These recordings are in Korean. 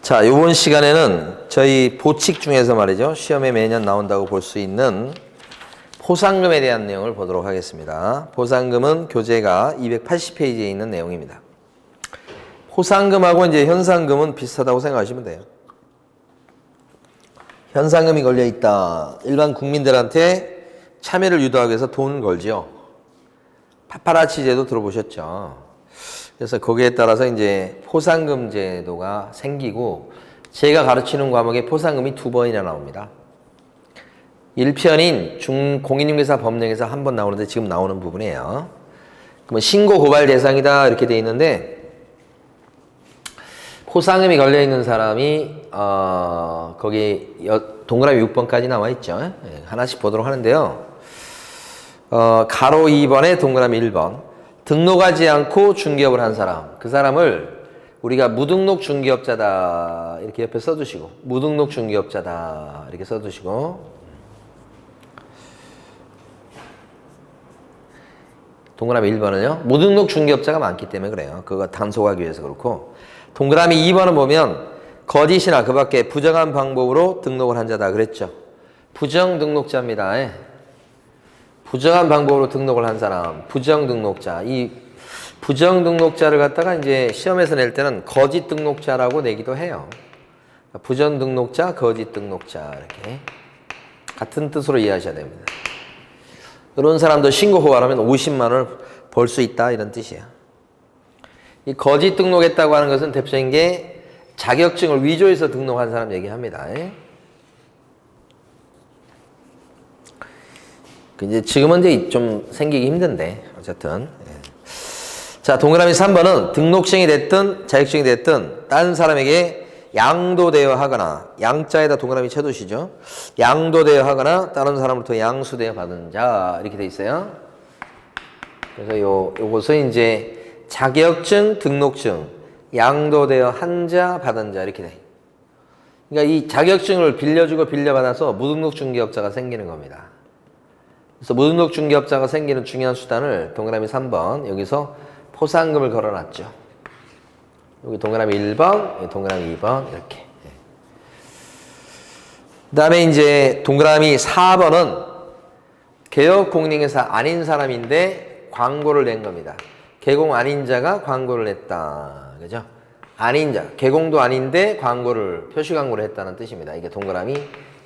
자, 이번 시간에는 저희 보칙 중에서 말이죠. 시험에 매년 나온다고 볼 수 있는 포상금에 대한 내용을 보도록 하겠습니다. 포상금은 교재가 280페이지에 있는 내용입니다. 포상금하고 이제 현상금은 비슷하다고 생각하시면 돼요. 현상금이 걸려 있다. 일반 국민들한테 참여를 유도하기 위해서 돈 걸지요. 파파라치 제도 들어보셨죠? 그래서 거기에 따라서 이제 포상금 제도가 생기고 제가 가르치는 과목에 포상금이 2번이나 나옵니다. 1편인 공인중개사 법령에서 한 번 나오는데 지금 나오는 부분이에요. 그러면 신고 고발 대상이다 이렇게 돼 있는데 포상금이 걸려 있는 사람이 거기 동그라미 6번까지 나와 있죠. 하나씩 보도록 하는데요. 가로 2번에 동그라미 1번. 등록하지 않고 중개업을 한 사람, 그 사람을 우리가 무등록 중개업자다 이렇게 옆에 써두시고, 무등록 중개업자다 이렇게 써두시고, 동그라미 1번은요 무등록 중개업자가 많기 때문에 그래요. 그거 단속하기 위해서 그렇고, 동그라미 2번은 보면 거짓이나 그 밖에 부정한 방법으로 등록을 한 자다 그랬죠. 부정 등록자입니다. 부정한 방법으로 등록을 한 사람, 부정 등록자. 이 부정 등록자를 갖다가 이제 시험에서 낼 때는 거짓 등록자라고 내기도 해요. 부정 등록자, 거짓 등록자 이렇게 같은 뜻으로 이해하셔야 됩니다. 이런 사람도 신고 고발하면 50만 원을 벌 수 있다 이런 뜻이에요. 이 거짓 등록했다고 하는 것은 대표적인 게 자격증을 위조해서 등록한 사람 얘기합니다. 이제 지금은 이제 좀 생기기 힘든데 어쨌든. 자, 동그라미 3번은 등록증이 됐든 자격증이 됐든 다른 사람에게 양도되어 하거나, 양자에다 동그라미 쳐두시죠. 양도되어 하거나 다른 사람으로부터 양수되어 받은 자 이렇게 돼 있어요. 그래서 요것은 이제 자격증, 등록증, 양도되어 한 자, 받은 자 이렇게 돼. 그러니까 이 자격증을 빌려주고 빌려받아서 무등록 중개업자가 생기는 겁니다. 그래서 무등록 중개업자가 생기는 중요한 수단을 동그라미 3번 여기서 포상금을 걸어놨죠. 여기 동그라미 1번, 여기 동그라미 2번 이렇게. 그 다음에 이제 동그라미 4번은 개업공인중개사 아닌 사람인데 광고를 낸 겁니다. 개공 아닌 자가 광고를 냈다. 그죠? 아닌 자, 개공도 아닌데 광고를, 표시 광고를 했다는 뜻입니다. 이게 동그라미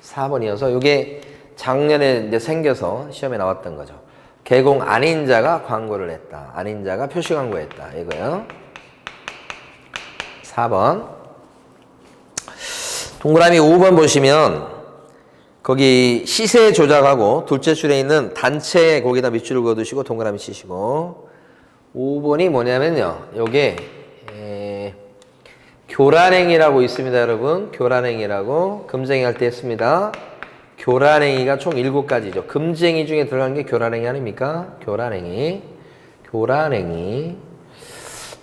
4번이어서 이게 작년에 이제 생겨서 시험에 나왔던 거죠. 개공 아닌 자가 광고를 했다. 아닌 자가 표시 광고했다. 이거요. 4번. 동그라미 5번 보시면 거기 시세 조작하고 둘째 줄에 있는 단체 거기다 밑줄을 그어두시고 동그라미 치시고 5번이 뭐냐면요. 요게 교란행위라고 있습니다. 여러분. 교란행위라고 금쟁이 할 때 했습니다. 교란행위가 총 7가지죠. 금쟁이 중에 들어간 게 교란행위 아닙니까? 교란행위.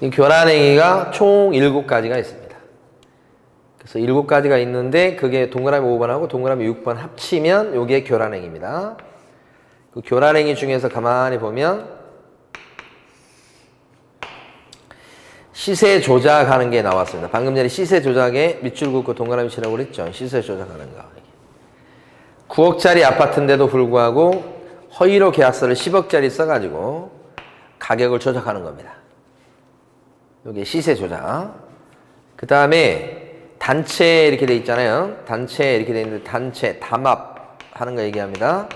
이 교란행위가 총 7가지가 있습니다. 그래서 7가지가 있는데 그게 동그라미 5번하고 동그라미 6번 합치면 요게 교란행위입니다. 그 교란행위 중에서 가만히 보면 시세 조작하는 게 나왔습니다. 방금 전에 시세 조작에 밑줄 긋고 동그라미 치라고 그랬죠. 시세 조작하는 거. 9억짜리 아파트인데도 불구하고 허위로 계약서를 10억짜리 써가지고 가격을 조작하는 겁니다. 여기 시세 조작. 그 다음에 단체 이렇게 돼 있잖아요. 단체 이렇게 돼 있는데 단체 담합하는 거 얘기합니다.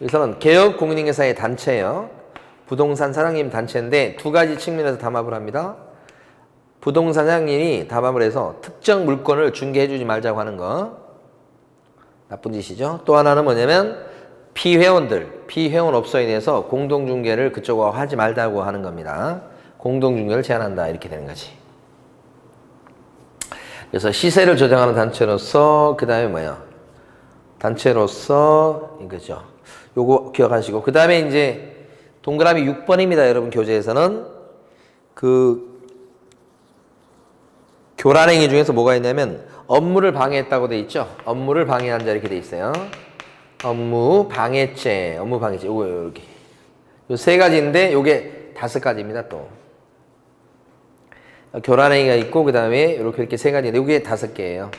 여기서는 개업공인중개사의 단체예요. 부동산 사장님 단체인데 두 가지 측면에서 담합을 합니다. 부동산 사장님이 담합을 해서 특정 물건을 중개해주지 말자고 하는 거. 나쁜 짓이죠. 또 하나는 뭐냐면 피회원 업소에 대해서 공동중개를 그쪽하고 하지 말자고 하는 겁니다. 공동중개를 제한한다 이렇게 되는 거지. 그래서 시세를 조정하는 단체로서 그 다음에 뭐야? 단체로서 이거죠. 요거 기억하시고 그 다음에 이제 동그라미 6번입니다. 여러분 교재에서는 그 교란행위 중에서 뭐가 있냐면 업무를 방해했다고 돼 있죠. 업무를 방해한 자 이렇게 돼 있어요. 업무 방해죄, 요거 이렇게. 요 3가지인데 요게 5가지입니다. 또 교란행위가 있고 그 다음에 이렇게 세 가지인데 이게 5개예요.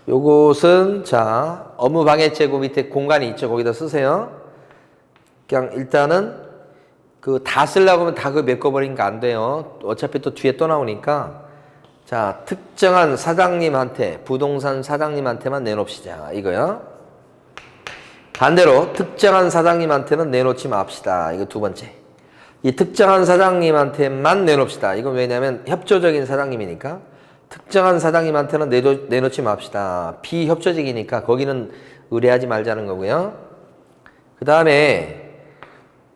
요것은 자 업무방해죄고 밑에 공간이 있죠. 거기다 쓰세요. 그냥 일단은 그 다 쓰려고 하면 다 그 메꿔버리니까 안 돼요. 어차피 또 뒤에 또 나오니까 자 특정한 사장님한테 부동산 사장님한테만 내놓읍시다 이거요. 반대로 특정한 사장님한테는 내놓지 맙시다. 이거 두 번째. 이 특정한 사장님한테만 내놓읍시다. 이건 왜냐하면 협조적인 사장님이니까 특정한 사장님한테는 내놓지 맙시다. 비협조적이니까 거기는 의뢰하지 말자는 거고요. 그 다음에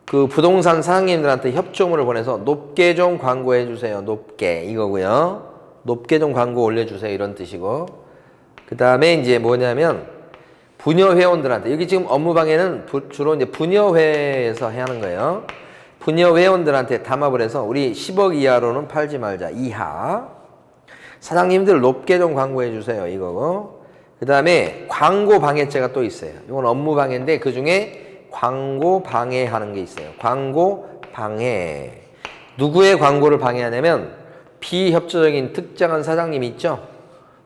그 부동산 사장님들한테 협조문을 보내서 높게 좀 광고해 주세요. 높게 이거고요. 높게 좀 광고 올려주세요. 이런 뜻이고. 그 다음에 이제 뭐냐면 부녀 회원들한테 여기 지금 업무방해는 주로 이제 부녀회에서 해야 하는 거예요. 부녀 회원들한테 담합을 해서 우리 10억 이하로는 팔지 말자. 이하. 사장님들 높게 좀 광고해 주세요. 이거고. 그 다음에 광고 방해죄가 또 있어요. 이건 업무 방해인데 그 중에 광고 방해하는 게 있어요. 광고 방해. 누구의 광고를 방해하냐면 비협조적인 특정한 사장님이 있죠.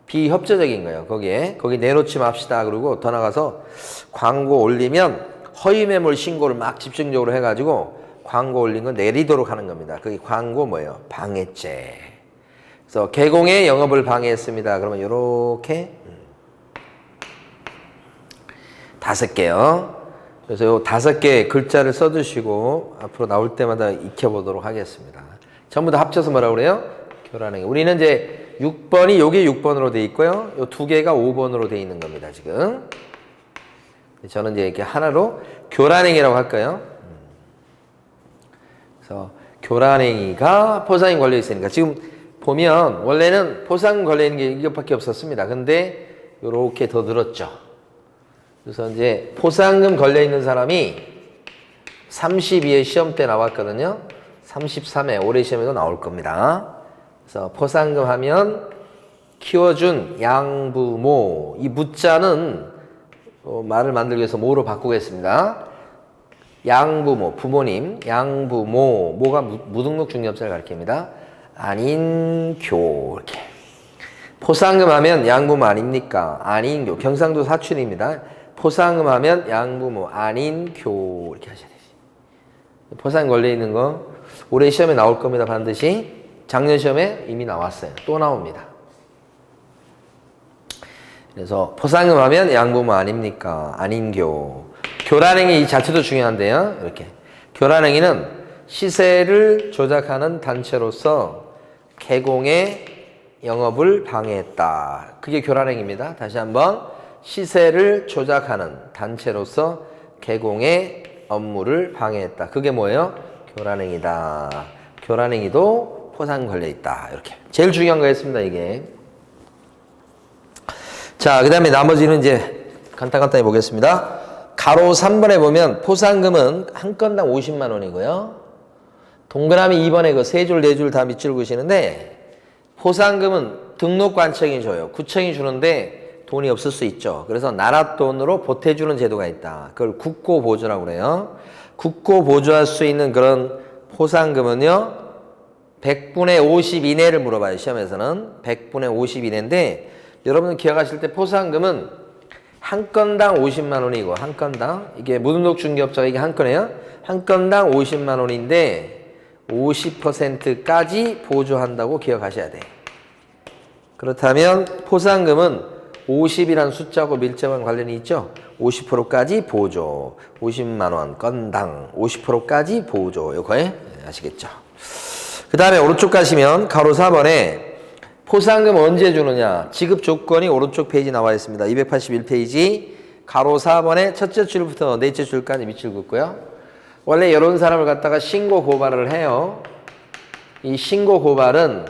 비협조적인 거예요. 거기 내놓지 맙시다. 그러고 더 나가서 광고 올리면 허위매물 신고를 막 집중적으로 해가지고 광고 올린 거 내리도록 하는 겁니다. 그게 광고 뭐예요? 방해죄. 그래서 개공의 영업을 방해했습니다. 그러면 요렇게 5개요. 그래서 요 5개 글자를 써두시고 앞으로 나올 때마다 익혀보도록 하겠습니다. 전부 다 합쳐서 뭐라고 그래요? 교란행위. 우리는 이제 6번이 요게 6번으로 돼 있고요. 요 2개가 5번으로 돼 있는 겁니다. 지금. 저는 이제 이렇게 하나로 교란행위라고 할까요? 그래서 교란행위가 포상임 걸려 있으니까 지금 보면 원래는 포상임 걸려 있는 게 이것밖에 없었습니다. 근데 요렇게 더 늘었죠. 그래서 이제 포상금 걸려 있는 사람이 32회 시험 때 나왔거든요. 33회 올해 시험에도 나올 겁니다. 그래서 포상금 하면 키워준 양부모. 이 무자는 말을 만들기 위해서 뭐로 바꾸겠습니다. 양부모, 부모님, 양부모, 모가 무등록 중개업자를 가리킵니다. 안인교 이렇게. 포상금 하면 양부모 아닙니까? 안인교, 경상도 사춘입니다. 포상금 하면 양부모, 안인교 이렇게 하셔야 되지. 포상금 걸려있는 거 올해 시험에 나올 겁니다. 반드시. 작년 시험에 이미 나왔어요. 또 나옵니다. 그래서 포상금 하면 양부모 아닙니까? 안인교. 교란행위 이 자체도 중요한데요. 이렇게. 교란행위는 시세를 조작하는 단체로서 개공의 영업을 방해했다. 그게 교란행위입니다. 다시 한번. 시세를 조작하는 단체로서 개공의 업무를 방해했다. 그게 뭐예요? 교란행위다. 교란행위도 포상금 걸려있다. 이렇게. 제일 중요한 거였습니다. 이게. 자, 그 다음에 나머지는 이제 간단히 보겠습니다. 가로 3번에 보면 포상금은 한 건당 50만 원이고요. 동그라미 2번에 그 3줄, 4줄 다 밑줄 그시는데 포상금은 등록관청이 줘요. 구청이 주는데 돈이 없을 수 있죠. 그래서 나라 돈으로 보태주는 제도가 있다. 그걸 국고보조라고 그래요. 국고보조할 수 있는 그런 포상금은요. 100분의 50 이내를 물어봐요. 시험에서는. 100분의 50 이내인데 여러분 기억하실 때 포상금은 한 건당 50만 원이고 한 건당 이게 무등록 중개업자가 이게 한 건이에요. 한 건당 50만 원인데 50%까지 보조한다고 기억하셔야 돼. 그렇다면 포상금은 50이라는 숫자하고 밀접한 관련이 있죠. 50%까지 보조. 50만 원 건당 50%까지 보조. 요거에 아시겠죠? 그 다음에 오른쪽 가시면 가로 4번에 포상금 언제 주느냐. 지급 조건이 오른쪽 페이지 나와 있습니다. 281페이지 가로 4번에 첫째 줄부터 넷째 줄까지 밑줄 긋고요. 원래 이런 사람을 갖다가 신고 고발을 해요. 이 신고 고발은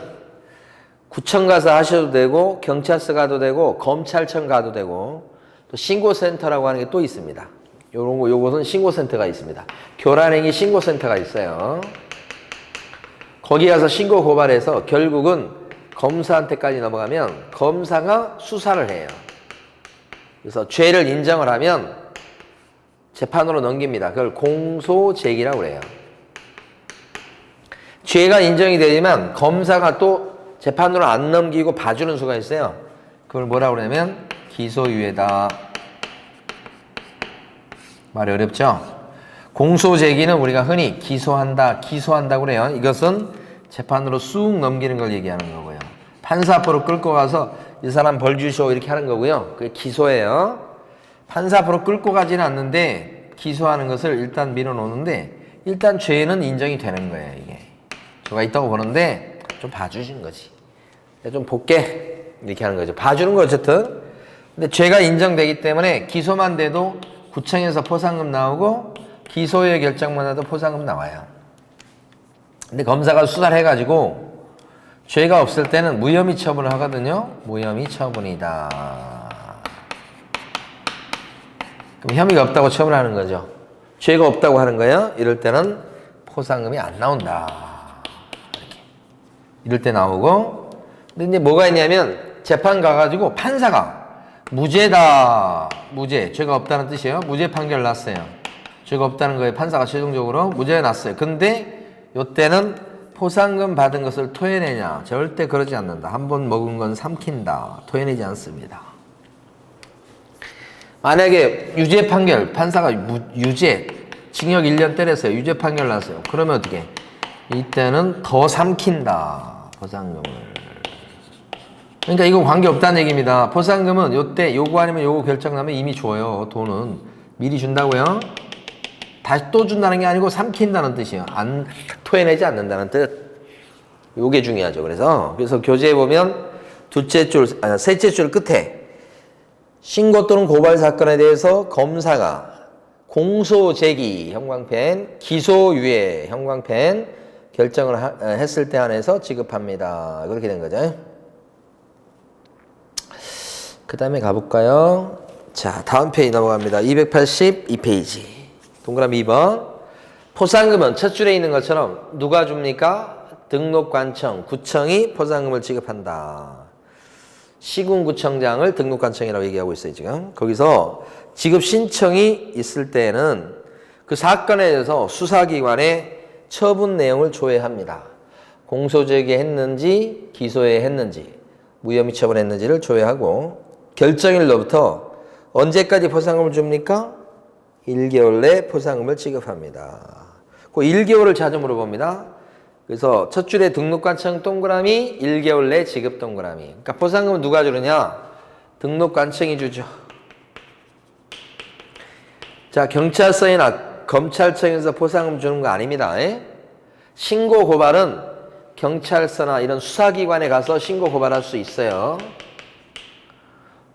구청 가서 하셔도 되고 경찰서 가도 되고 검찰청 가도 되고 또 신고센터라고 하는 게 또 있습니다. 요것은 신고센터가 있습니다. 교란행위 신고센터가 있어요. 거기 가서 신고 고발해서 결국은 검사한테까지 넘어가면 검사가 수사를 해요. 그래서 죄를 인정을 하면 재판으로 넘깁니다. 그걸 공소제기라고 그래요. 죄가 인정이 되지만 검사가 또 재판으로 안 넘기고 봐주는 수가 있어요. 그걸 뭐라고 그러냐면 기소유예다. 말이 어렵죠? 공소제기는 우리가 흔히 기소한다고 그래요. 이것은 재판으로 쑥 넘기는 걸 얘기하는 거고요. 판사 앞으로 끌고 가서 이 사람 벌 주시오 이렇게 하는 거고요. 그게 기소예요. 판사 앞으로 끌고 가지는 않는데 기소하는 것을 일단 밀어놓는데 일단 죄는 인정이 되는 거예요. 이게 죄가 있다고 보는데 좀 봐주신 거지. 좀 볼게 이렇게 하는 거죠. 봐주는 거 어쨌든. 근데 죄가 인정되기 때문에 기소만 돼도 구청에서 포상금 나오고 기소유예 결정만 해도 포상금 나와요. 근데 검사가 수사를 해가지고 죄가 없을 때는 무혐의 처분을 하거든요. 무혐의 처분이다. 그럼 혐의가 없다고 처분하는 거죠. 죄가 없다고 하는 거예요. 이럴 때는 포상금이 안 나온다. 이렇게. 이럴 때 나오고. 근데 이제 뭐가 있냐면 재판 가가지고 판사가 무죄다. 무죄. 죄가 없다는 뜻이에요. 무죄 판결 났어요. 죄가 없다는 거에 판사가 최종적으로 무죄가 났어요. 근데 이때는 포상금 받은 것을 토해내냐? 절대 그러지 않는다. 한 번 먹은 건 삼킨다. 토해내지 않습니다. 만약에 유죄 판결, 판사가 유죄, 징역 1년 때렸어요. 유죄 판결 났어요. 그러면 어떻게? 이때는 더 삼킨다. 포상금을. 그러니까 이거 관계없다는 얘기입니다. 포상금은 요때 요거 아니면 요거 결정나면 이미 줘요. 돈은. 미리 준다고요? 다시 또 준다는 게 아니고 삼킨다는 뜻이에요. 안 토해내지 않는다는 뜻. 요게 중요하죠. 그래서 교재에 보면 셋째 줄 끝에 신고 또는 고발 사건에 대해서 검사가 공소 제기 형광펜, 기소유예 형광펜 결정을 했을 때 한해서 지급합니다. 그렇게 된 거죠. 그 다음에 가볼까요? 자, 다음 페이지 넘어갑니다. 282페이지. 동그라미 2번. 포상금은 첫 줄에 있는 것처럼 누가 줍니까? 등록관청, 구청이 포상금을 지급한다. 시군구청장을 등록관청이라고 얘기하고 있어요, 지금. 거기서 지급 신청이 있을 때는 그 사건에 대해서 수사기관에 처분 내용을 조회합니다. 공소제기했는지, 기소했는지, 무혐의 처분했는지를 조회하고 결정일로부터 언제까지 포상금을 줍니까? 1개월 내 포상금을 지급합니다. 그 1개월을 자주 물어봅니다. 그래서 첫 줄에 등록관청 동그라미 1개월 내 지급 동그라미. 그러니까 포상금은 누가 주느냐? 등록관청이 주죠. 자, 경찰서나 검찰청에서 포상금 주는 거 아닙니다. 신고 고발은 경찰서나 이런 수사기관에 가서 신고 고발할 수 있어요.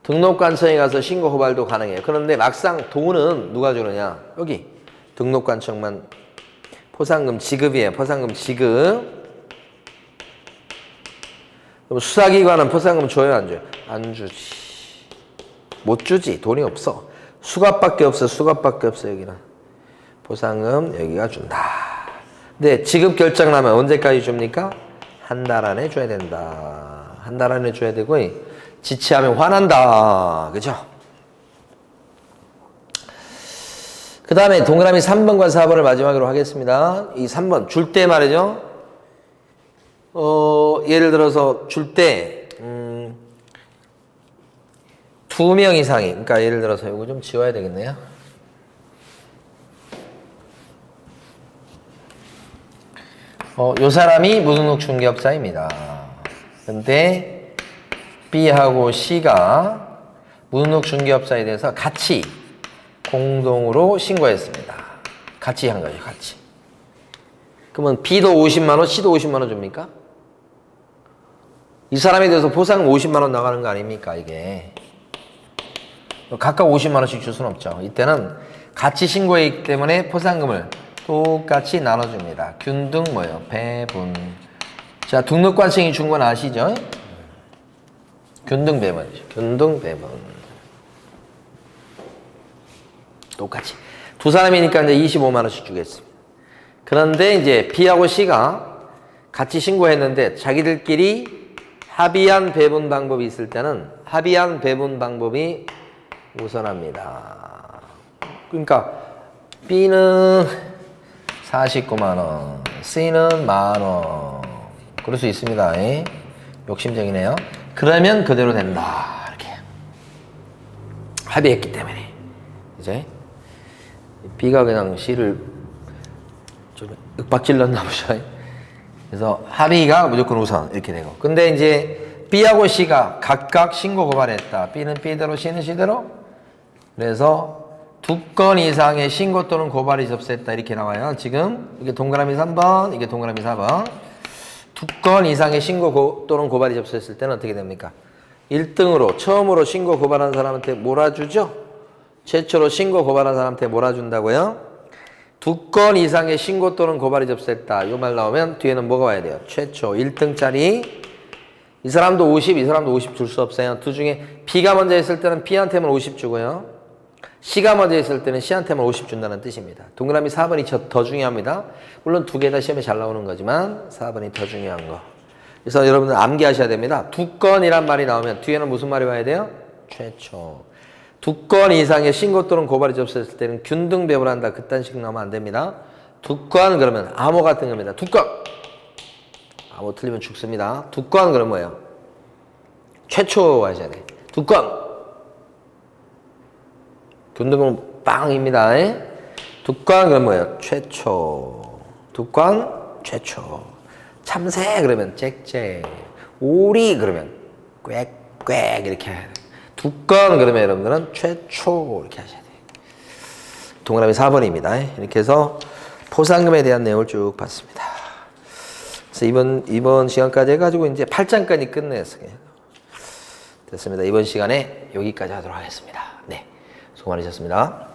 등록관청에 가서 신고 고발도 가능해요. 그런데 막상 돈은 누가 주느냐? 여기 등록관청만 포상금 지급이에요. 포상금 지급. 그럼 수사기관은 포상금 줘요, 안 줘요? 안 주지. 못 주지. 돈이 없어. 수갑밖에 없어. 수갑밖에 없어, 여기는. 포상금 여기가 준다. 근데 지급 결정 나면 언제까지 줍니까? 한 달 안에 줘야 된다. 한 달 안에 줘야 되고 지체하면 화난다. 그죠? 그 다음에 동그라미 3번과 4번을 마지막으로 하겠습니다. 이 3번 줄 때 말이죠. 예를 들어서 줄 때 2명 이상이, 그러니까 예를 들어서 이거 좀 지워야 되겠네요. 요 사람이 무등록 중개업자입니다. 근데 B하고 C가 무등록 중개업자에 대해서 같이 공동으로 신고했습니다. 같이 한 거죠, 같이. 그러면 B도 50만 원, C도 50만 원 줍니까? 이 사람에 대해서 보상금 50만 원 나가는 거 아닙니까, 이게? 각각 50만 원씩 줄 수는 없죠. 이때는 같이 신고했기 때문에 포상금을 똑같이 나눠줍니다. 균등 뭐예요? 배분. 자, 등록관청이 준 건 아시죠? 균등 배분이죠. 균등 배분. 똑같이. 두 사람이니까 이제 25만 원씩 주겠습니다. 그런데 이제 B하고 C가 같이 신고했는데 자기들끼리 합의한 배분 방법이 있을 때는 합의한 배분 방법이 우선합니다. 그러니까 B는 49만 원. C는 만 원. 그럴 수 있습니다. 욕심쟁이네요. 그러면 그대로 된다. 이렇게 합의했기 때문에 이제 B가 그냥 C를 좀 윽박질렀나 보죠. 그래서 합의가 무조건 우선 이렇게 되고. 근데 이제 B하고 C가 각각 신고 고발했다. B는 B대로, C는 C대로. 그래서 2건 이상의 신고 또는 고발이 접수했다. 이렇게 나와요. 지금 이게 동그라미 3번, 이게 동그라미 4번. 2건 이상의 신고 또는 고발이 접수했을 때는 어떻게 됩니까? 1등으로 처음으로 신고 고발한 사람한테 몰아주죠? 최초로 신고 고발한 사람한테 몰아준다고요? 2건 이상의 신고 또는 고발이 접수했다. 이 말 나오면 뒤에는 뭐가 와야 돼요? 최초 1등짜리. 이 사람도 50, 이 사람도 50 줄 수 없어요. 둘 중에 B가 먼저 했을 때는 B한테만 50 주고요. C가 먼저 했을 때는 C한테만 50 준다는 뜻입니다. 동그라미 4번이 더 중요합니다. 물론 두 개 다 시험에 잘 나오는 거지만 4번이 더 중요한 거. 그래서 여러분들 암기하셔야 됩니다. 2건이란 말이 나오면 뒤에는 무슨 말이 와야 돼요? 최초. 2건 이상의 신고 또는 고발이 접수했을 때는 균등 배분한다. 그딴 식 나오면 안 됩니다. 2건 그러면 암호 같은 겁니다. 2건. 암호 틀리면 죽습니다. 2건 그러면 뭐예요? 최초 하셔야 돼. 2건. 균등은 빵입니다. 2건 그럼 뭐예요? 최초. 2건 최초. 참새 그러면 짹짹. 오리 그러면 꽥꽥 이렇게 해야 돼. 2건 그러면 여러분들은 최초 이렇게 하셔야 돼요. 동그라미 4번입니다. 이렇게 해서 포상금에 대한 내용을 쭉 봤습니다. 그래서 이번 시간까지 해가지고 이제 8장까지 끝냈어요. 됐습니다. 이번 시간에 여기까지 하도록 하겠습니다. 네. 수고 많으셨습니다.